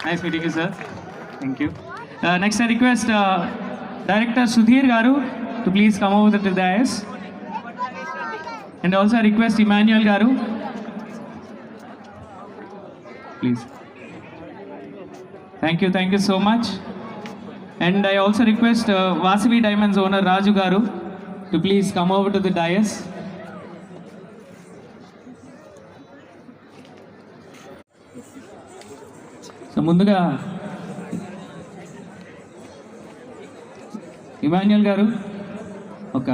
Nice meeting you, sir. Thank you. Next, I request Director Sudhir Garu to please come over to the dais. And also, I request Emmanuel Garu. Please. Thank you so much. And I also request Vasavi Diamonds owner Raju Garu to please come over to the dais. So ముందుగా ఇమాన్యుయల్ గారు ఒక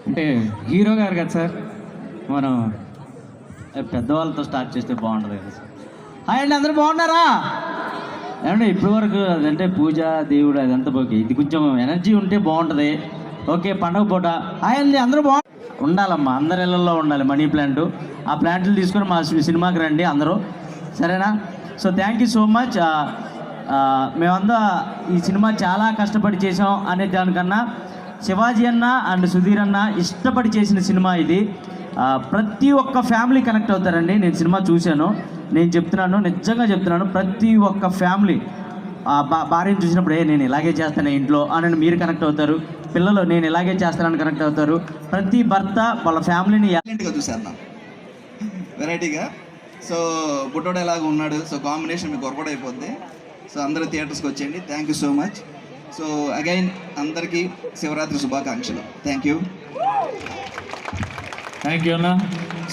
అంటే hero గారు కదా sir, మనం పెద్దవాళ్ళతో start చేస్తే బాగుంటుంది కదా సార్. హాయ్ అండి, అందరూ బాగున్నారా? ఏమంటే ఇప్పటి వరకు అదంటే పూజ దేవుడు అదంతా ఓకే, ఇది కొంచెం ఎనర్జీ ఉంటే బాగుంటుంది. ఓకే, పండగ పూట హాయ్ అండి, అందరూ ఉండాలమ్మా, అందరి ఇళ్ళల్లో ఉండాలి మనీ ప్లాంట్. ఆ ప్లాంట్లు తీసుకొని మా సినిమాకి రండి అందరూ, సరేనా? So thank you so much. మేమంతా ఈ సినిమా చాలా కష్టపడి చేసాం అనే దానికన్నా శివాజీ అన్న అండ్ సుధీర్ అన్న ఇష్టపడి చేసిన సినిమా ఇది. ప్రతి ఒక్క ఫ్యామిలీ కనెక్ట్ అవుతారండి. నేను సినిమా చూశాను, నేను చెప్తున్నాను, నిజంగా చెప్తున్నాను, ప్రతి ఒక్క ఫ్యామిలీ భార్యను చూసినప్పుడు నేను ఇలాగే చేస్తాను ఇంట్లో అని మీరు కనెక్ట్ అవుతారు, పిల్లలు నేను ఇలాగే చేస్తానని కనెక్ట్ అవుతారు. ప్రతి భర్త వాళ్ళ ఫ్యామిలీని చూశాను వెరైటీగా. సో బుట్టోడు ఎలాగ ఉన్నాడు, సో కాంబినేషన్ మీకు వర్కౌట్ అయిపోద్ది. సో అందరూ థియేటర్స్కి వచ్చేయండి. Thank you so much. So again అందరికీ శివరాత్రి శుభాకాంక్షలు. థ్యాంక్ యూ అన్న.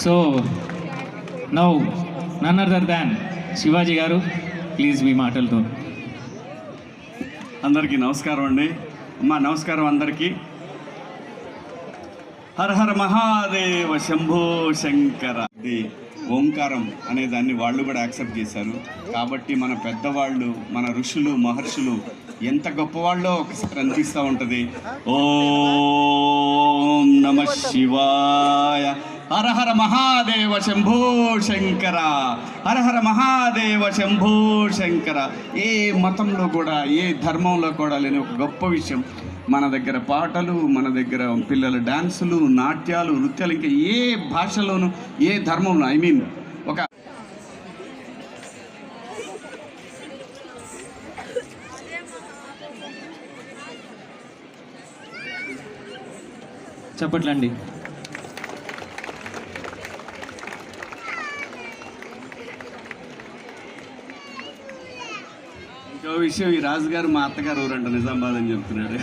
So now none other than Shivaji గారు, ప్లీజ్ మీ మాటలతో. అందరికీ నమస్కారం అండి. అమ్మా నమస్కారం అందరికీ. హర హర మహాదేవ శంభో శంకర. ఓంకారం అనే దాన్ని వాళ్ళు కూడా యాక్సెప్ట్ చేశారు. కాబట్టి మన పెద్దవాళ్ళు, మన ఋషులు మహర్షులు ఎంత గొప్పవాళ్ళో ఒకసారి అనిపిస్తూ ఉంటుంది. ఓం నమ శివాయ, హర హర మహాదేవ శంభో శంకర, హర హర మహాదేవ శంభో శంకర. ఏ మతంలో కూడా ఏ ధర్మంలో కూడా లేని ఒక గొప్ప విషయం మన దగ్గర పాటలు, మన దగ్గర పిల్లల డ్యాన్సులు, నాట్యాలు, నృత్యాలు, ఇంకా ఏ భాషలోనూ ఏ ధర్మంలో ఒక చెప్పట్లండి. ఇంకో విషయం, ఈ రాజుగారు మా అత్తగారు ఊరంట నిజామాబాద్ అని చెప్తున్నాడు.